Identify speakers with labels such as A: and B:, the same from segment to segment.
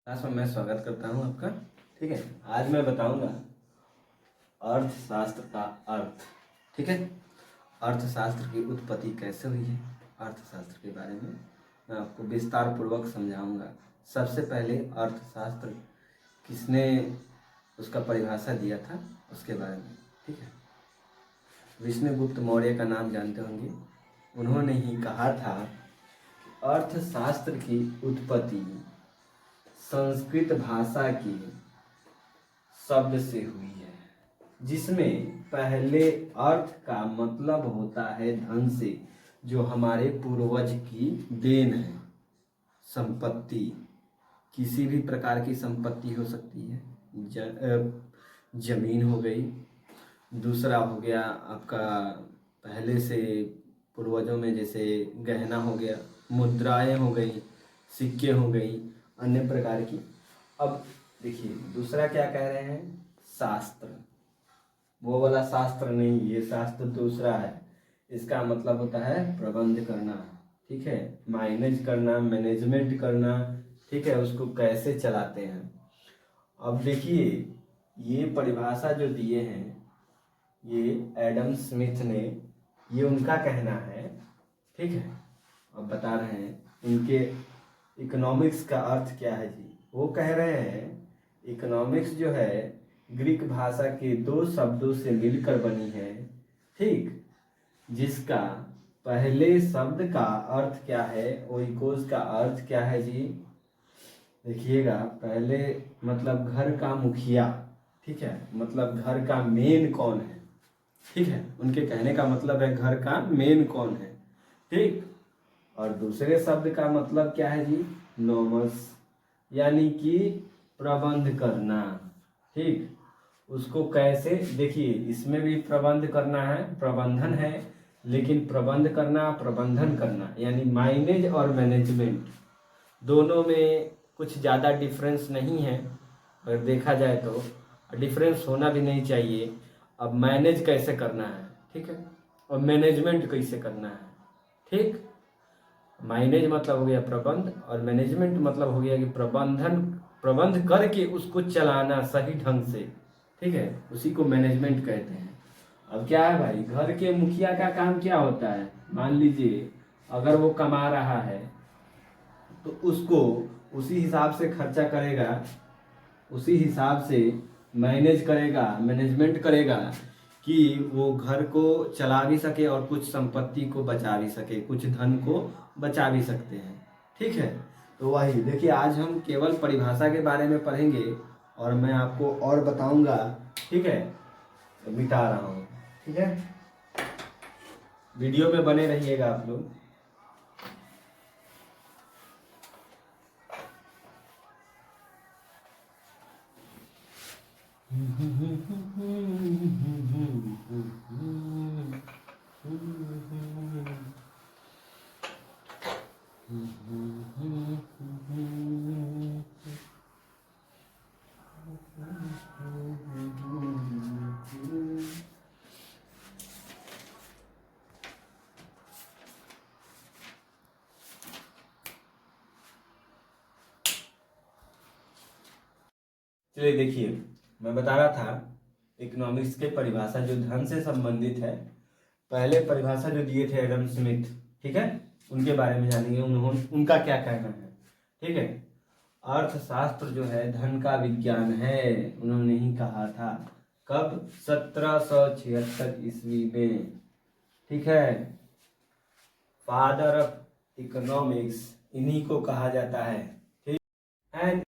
A: Class में मैं स्वागत करता हूँ आपका। ठीक है, आज मैं बताऊंगा अर्थशास्त्र का अर्थ। ठीक है, अर्थशास्त्र की उत्पत्ति कैसे हुई है, अर्थशास्त्र के बारे में मैं आपको विस्तार पूर्वक समझाऊंगा। सबसे पहले अर्थशास्त्र किसने उसका परिभाषा दिया था उसके बारे में। ठीक है, विष्णुगुप्त मौर्य का नाम जानते होंगे। उन्होंने ही कहा था कि अर्थशास्त्र की उत्पत्ति संस्कृत भाषा के शब्द से हुई है, जिसमें पहले अर्थ का मतलब होता है धन से, जो हमारे पूर्वज की देन है। संपत्ति, किसी भी प्रकार की संपत्ति हो सकती है। जमीन हो गई, दूसरा हो गया आपका पहले से पूर्वजों में जैसे गहना हो गया, मुद्राएं हो गई, सिक्के हो गई, अन्य प्रकार की। अब देखिए दूसरा क्या कह रहे हैं, शास्त्र। वो वाला शास्त्र नहीं, ये शास्त्र दूसरा है। इसका मतलब होता है प्रबंध करना। ठीक है, मैनेज करना, मैनेजमेंट करना। ठीक है, उसको कैसे चलाते हैं। अब देखिए ये परिभाषा जो दिए हैं, ये एडम स्मिथ ने, ये उनका कहना है। ठीक है, अब बता रहे हैं इनके इकोनॉमिक्स का अर्थ क्या है जी। वो कह रहे हैं इकोनॉमिक्स जो है ग्रीक भाषा के दो शब्दों से मिलकर बनी है। ठीक, जिसका पहले शब्द का अर्थ क्या है, ओइकोस का अर्थ क्या है जी। देखिएगा, पहले मतलब घर का मुखिया। ठीक है, मतलब घर का मेन कौन है। ठीक है, उनके कहने का मतलब है घर का मेन कौन है। ठीक, और दूसरे शब्द का मतलब क्या है जी, नोमस, यानी कि प्रबंध करना। ठीक, उसको कैसे, देखिए इसमें भी प्रबंध करना है, प्रबंधन है, लेकिन प्रबंध करना, प्रबंधन करना यानी माइनेज और मैनेजमेंट दोनों में कुछ ज़्यादा डिफरेंस नहीं है। अगर देखा जाए तो डिफरेंस होना भी नहीं चाहिए। अब मैनेज कैसे करना है, ठीक है, और मैनेजमेंट कैसे करना है। ठीक, माइनेज मतलब हो गया प्रबंध, और मैनेजमेंट मतलब हो गया कि प्रबंध करके उसको चलाना सही ढंग से। ठीक है, उसी को मैनेजमेंट कहते हैं। अब क्या है भाई, घर के मुखिया का काम क्या होता है, मान लीजिए अगर वो कमा रहा है तो उसको उसी हिसाब से खर्चा करेगा, उसी हिसाब से मैनेज करेगा, मैनेजमेंट करेगा कि वो घर को चला भी सके और कुछ संपत्ति को बचा भी सके, कुछ धन को बचा भी सकते हैं। ठीक है, तो वही देखिए आज हम केवल परिभाषा के बारे में पढ़ेंगे और मैं आपको और बताऊंगा। ठीक है, तो मिटा रहा हूँ। ठीक है, वीडियो में बने रहिएगा आप लोग। चलिए देखिए, मैं बता रहा था इकोनॉमिक्स के परिभाषा जो धन से संबंधित है। पहले परिभाषा जो दिए थे एडम स्मिथ, ठीक है, उनके बारे में जानेंगे, उन्होंने उनका क्या कहना है। ठीक है, अर्थशास्त्र जो है धन का विज्ञान है, उन्होंने ही कहा था। कब, 1776 ईस्वी में। ठीक है, फादर ऑफ इकोनॉमिक्स इन्हीं को कहा जाता है। ठीक, and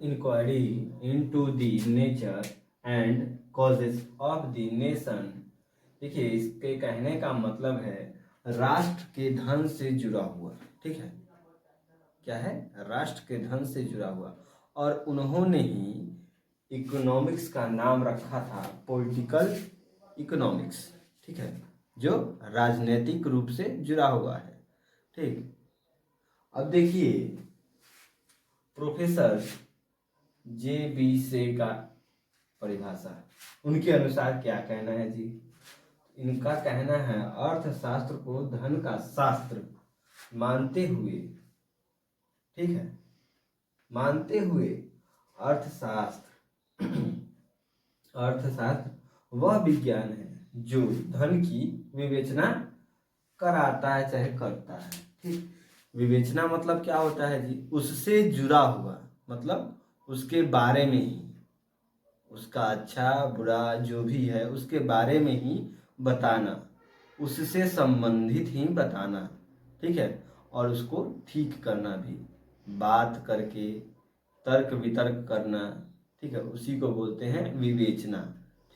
A: inquiry into the nature and causes of the nation. देखिए इसके कहने का मतलब है राष्ट्र के धन से जुड़ा हुआ। ठीक है, क्या है, राष्ट्र के धन से जुड़ा हुआ। और उन्होंने ही इकोनॉमिक्स का नाम रखा था पॉलिटिकल इकोनॉमिक्स। ठीक है, जो राजनीतिक रूप से जुड़ा हुआ है। ठीक, अब देखिए प्रोफेसर JB से का परिभाषा, उनके अनुसार क्या कहना है जी। इनका कहना है अर्थशास्त्र को धन का शास्त्र मानते हुए, ठीक है, मानते हुए अर्थशास्त्र अर्थशास्त्र वह विज्ञान है जो धन की विवेचना कराता है चाहे करता है। ठीक, विवेचना मतलब क्या होता है जी, उससे जुड़ा हुआ, मतलब उसके बारे में ही, उसका अच्छा बुरा जो भी है उसके बारे में ही बताना, उससे संबंधित ही बताना। ठीक है, और उसको ठीक करना भी, बात करके तर्क वितर्क करना। ठीक है, उसी को बोलते हैं विवेचना।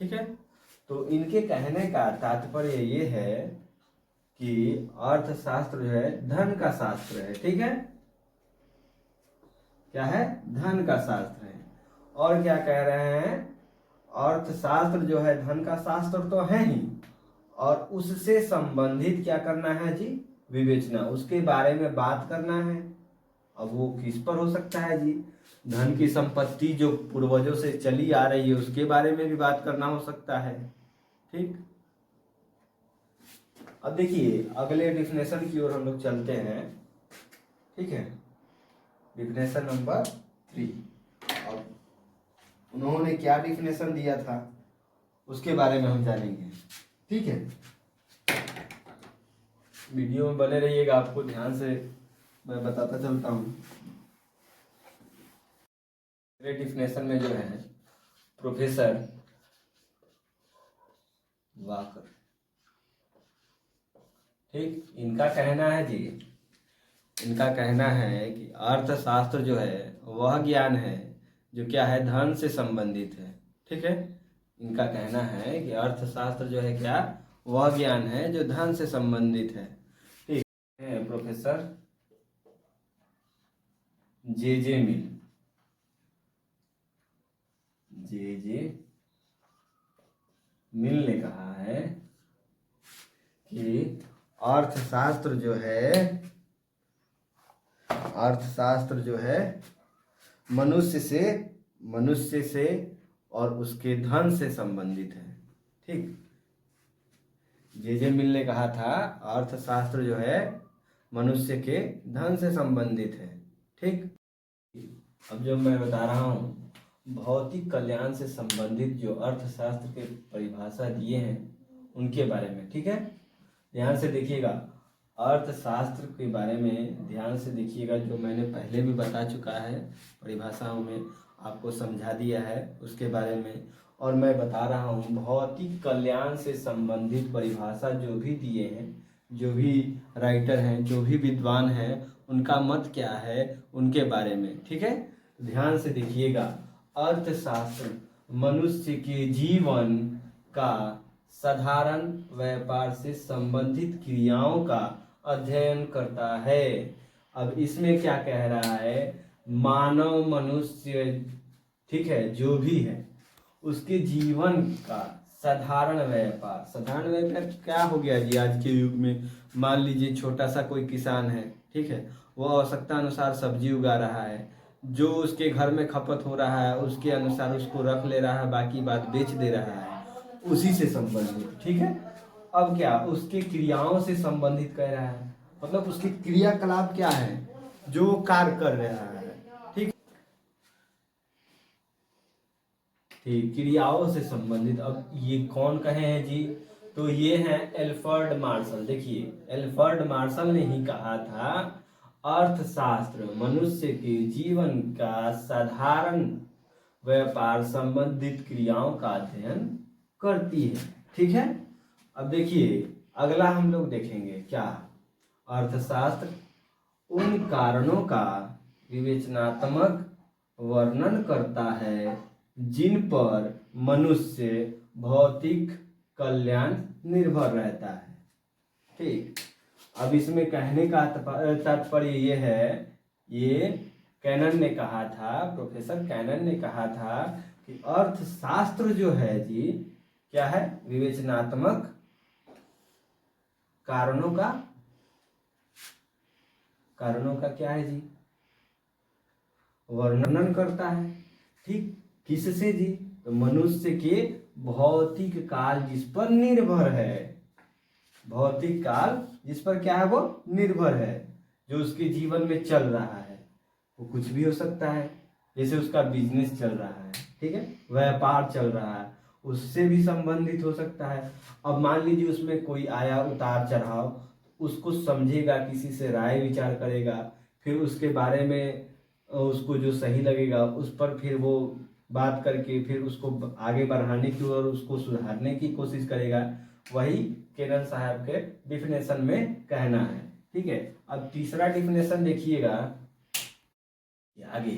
A: ठीक है, तो इनके कहने का तात्पर्य ये है कि अर्थशास्त्र जो है धन का शास्त्र है। ठीक है, क्या है, धन का शास्त्र है। और क्या कह रहे हैं, अर्थशास्त्र जो है धन का शास्त्र तो है ही, और उससे संबंधित क्या करना है जी, विवेचना, उसके बारे में बात करना है। अब वो किस पर हो सकता है जी, धन की संपत्ति जो पूर्वजों से चली आ रही है उसके बारे में भी बात करना हो सकता है। ठीक, अब देखिए अगले डिफिनेशन की ओर हम लोग चलते हैं। ठीक है, डिफिनेशन नंबर 3। अब उन्होंने क्या डिफिनेशन दिया था उसके बारे में हम जानेंगे। ठीक है, वीडियो में बने रहिएगा, आपको ध्यान से मैं बताता चलता हूँ। मेरे डिफिनेशन में जो है प्रोफेसर वाकर, ठीक, इनका कहना है जी, इनका कहना है कि अर्थशास्त्र जो है वह ज्ञान है जो क्या है, धन से संबंधित है। ठीक है, इनका कहना है कि अर्थशास्त्र जो है क्या, वह ज्ञान है जो धन से संबंधित है। ठीक है, प्रोफेसर जे मिल, जे मिल ने कहा है कि अर्थशास्त्र जो है मनुष्य से और उसके धन से संबंधित है। ठीक, जे मिल ने कहा था अर्थशास्त्र जो है मनुष्य के धन से संबंधित है। ठीक, अब जो मैं बता रहा हूँ भौतिक कल्याण से संबंधित जो अर्थशास्त्र के परिभाषा दिए हैं उनके बारे में। ठीक है, ध्यान से देखिएगा, अर्थशास्त्र के बारे में ध्यान से देखिएगा, जो मैंने पहले भी बता चुका है परिभाषाओं में, आपको समझा दिया है उसके बारे में। और मैं बता रहा हूँ भौतिक कल्याण से संबंधित परिभाषा जो भी दिए हैं, जो भी राइटर हैं, जो भी विद्वान हैं, उनका मत क्या है उनके बारे में। ठीक है, ध्यान से देखिएगा, अर्थशास्त्र मनुष्य के जीवन का साधारण व्यापार से संबंधित क्रियाओं का अध्ययन करता है। अब इसमें क्या कह रहा है, मानव मनुष्य, ठीक है, जो भी है उसके जीवन का साधारण व्यापार क्या हो गया जी आज के युग में। मान लीजिए छोटा सा कोई किसान है, ठीक है, वो आवश्यकता अनुसार सब्जी उगा रहा है, जो उसके घर में खपत हो रहा है उसके अनुसार उसको रख ले रहा है, बाकी बात बेच दे रहा है, उसी से संबंधित। ठीक है, अब क्या उसके क्रियाओं से संबंधित कह रहा है, मतलब उसके क्रियाकलाप क्या है जो कार्य कर रहा है। ठीक, ठीक, क्रियाओं से संबंधित। अब ये कौन कहे हैं जी, तो ये हैं एल्फ्रेड मार्शल। देखिए एल्फ्रेड मार्शल ने ही कहा था अर्थशास्त्र मनुष्य के जीवन का साधारण व्यापार संबंधित क्रियाओं का अध्ययन करती है। ठीक है, अब देखिए अगला हम लोग देखेंगे क्या, अर्थशास्त्र उन कारणों का विवेचनात्मक वर्णन करता है जिन पर मनुष्य भौतिक कल्याण निर्भर रहता है। ठीक, अब इसमें कहने का तात्पर्य ये है, ये कैनन ने कहा था, प्रोफेसर कैनन ने कहा था कि अर्थशास्त्र जो है जी क्या है, विवेचनात्मक कारणों का क्या है जी, वर्णन करता है। ठीक, किससे जी, तो मनुष्य के भौतिक काल जिस पर निर्भर है, भौतिक काल जिस पर क्या है वो निर्भर है, जो उसके जीवन में चल रहा है, वो कुछ भी हो सकता है। जैसे उसका बिजनेस चल रहा है, ठीक है, व्यापार चल रहा है, उससे भी संबंधित हो सकता है। अब मान लीजिए उसमें कोई आया उतार चढ़ाव, उसको समझेगा, किसी से राय विचार करेगा, फिर उसके बारे में उसको जो सही लगेगा उस पर फिर वो बात करके फिर उसको आगे बढ़ाने की और उसको सुधारने की कोशिश करेगा। वही केरन साहब के डिफिनेशन में कहना है, ठीक है। अब तीसरा डिफिनेशन देखिएगा आगे,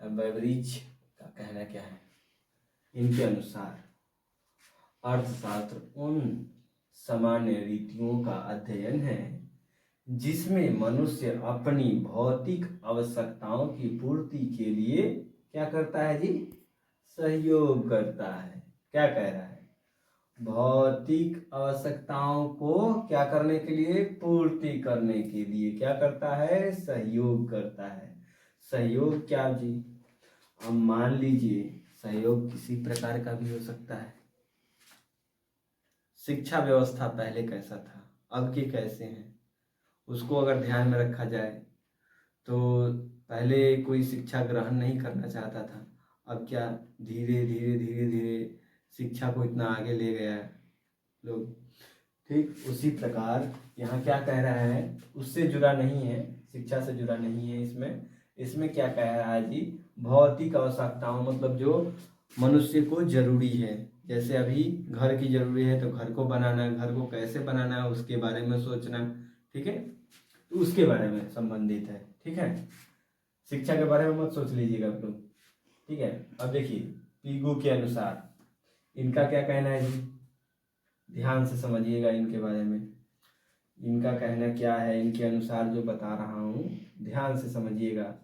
A: बेवरिज का कहना क्या है। इनके अनुसार अर्थशास्त्र उन सामान्य रीतियों का अध्ययन है जिसमें मनुष्य अपनी भौतिक आवश्यकताओं की पूर्ति के लिए क्या करता है जी, सहयोग करता है। क्या कह रहा है, भौतिक आवश्यकताओं को क्या करने के लिए, पूर्ति करने के लिए क्या करता है, सहयोग करता है। सहयोग क्या जी, अब मान लीजिए सहयोग किसी प्रकार का भी हो सकता है। शिक्षा व्यवस्था पहले कैसा था, अब के कैसे हैं, उसको अगर ध्यान में रखा जाए तो पहले कोई शिक्षा ग्रहण नहीं करना चाहता था, अब क्या धीरे धीरे धीरे धीरे शिक्षा को इतना आगे ले गया है लोग। ठीक उसी प्रकार यहाँ क्या कह रहा है, उससे जुड़ा नहीं है, शिक्षा से जुड़ा नहीं है। इसमें क्या कह रहा है जी, भौतिक आवश्यकताओं मतलब जो मनुष्य को जरूरी है। जैसे अभी घर की जरूरी है तो घर को बनाना, घर को कैसे बनाना है उसके बारे में सोचना, ठीक है, तो उसके बारे में संबंधित है, ठीक है। शिक्षा के बारे में मत सोच लीजिएगा आप लोग, ठीक है। अब देखिए पीगू के अनुसार इनका क्या कहना है जी, ध्यान से समझिएगा इनके बारे में। इनका कहना क्या है, इनके अनुसार जो बता रहा हूँ ध्यान से समझिएगा।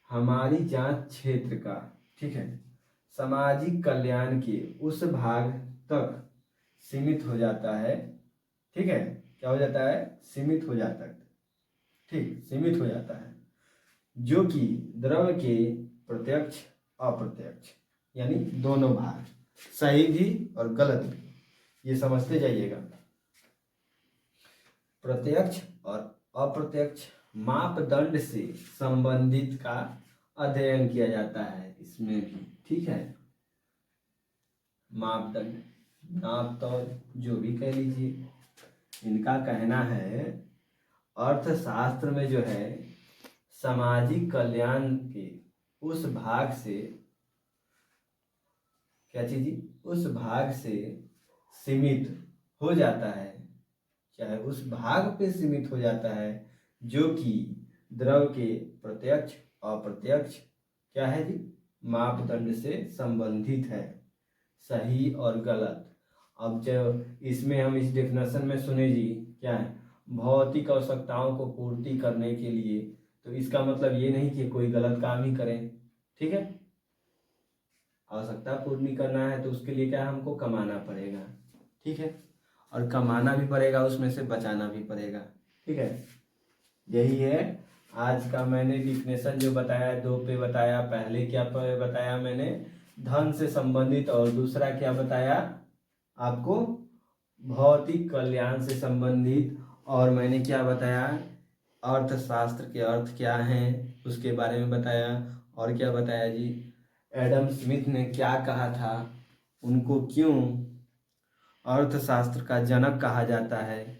A: हमारी जांच क्षेत्र का, ठीक है, सामाजिक कल्याण के उस भाग तक सीमित हो जाता है, ठीक है, क्या हो जाता है, सीमित हो जाता है, ठीक, सीमित हो जाता है, जो कि द्रव्य के प्रत्यक्ष अप्रत्यक्ष यानी दोनों भाग, सही भी और गलत भी, ये समझते जाइएगा। प्रत्यक्ष और अप्रत्यक्ष मापदंड से संबंधित का अध्ययन किया जाता है इसमें भी, ठीक है। मापदंड, नाप तौल, जो भी कह लीजिए। इनका कहना है अर्थशास्त्र में जो है सामाजिक कल्याण के उस भाग से, क्या चीज, उस भाग से सीमित हो जाता है, चाहे उस भाग पे सीमित हो जाता है जो कि द्रव के प्रत्यक्ष अप्रत्यक्ष क्या है जी, मापदंड से संबंधित है, सही और गलत। अब जब इसमें हम इस डेफिनेशन में सुने जी क्या है, भौतिक आवश्यकताओं को पूर्ति करने के लिए, तो इसका मतलब ये नहीं कि कोई गलत काम ही करें, ठीक है। आवश्यकता पूर्ति करना है तो उसके लिए क्या हमको कमाना पड़ेगा, ठीक है, और कमाना भी पड़ेगा, उसमें से बचाना भी पड़ेगा, ठीक है। यही है आज का मैंने डिफिनेशन जो बताया, दो पे बताया। पहले क्या पे बताया मैंने, धन से संबंधित, और दूसरा क्या बताया आपको, भौतिक कल्याण से संबंधित। और मैंने क्या बताया, अर्थशास्त्र के अर्थ क्या हैं उसके बारे में बताया। और क्या बताया जी, एडम स्मिथ ने क्या कहा था, उनको क्यों अर्थशास्त्र का जनक कहा जाता है,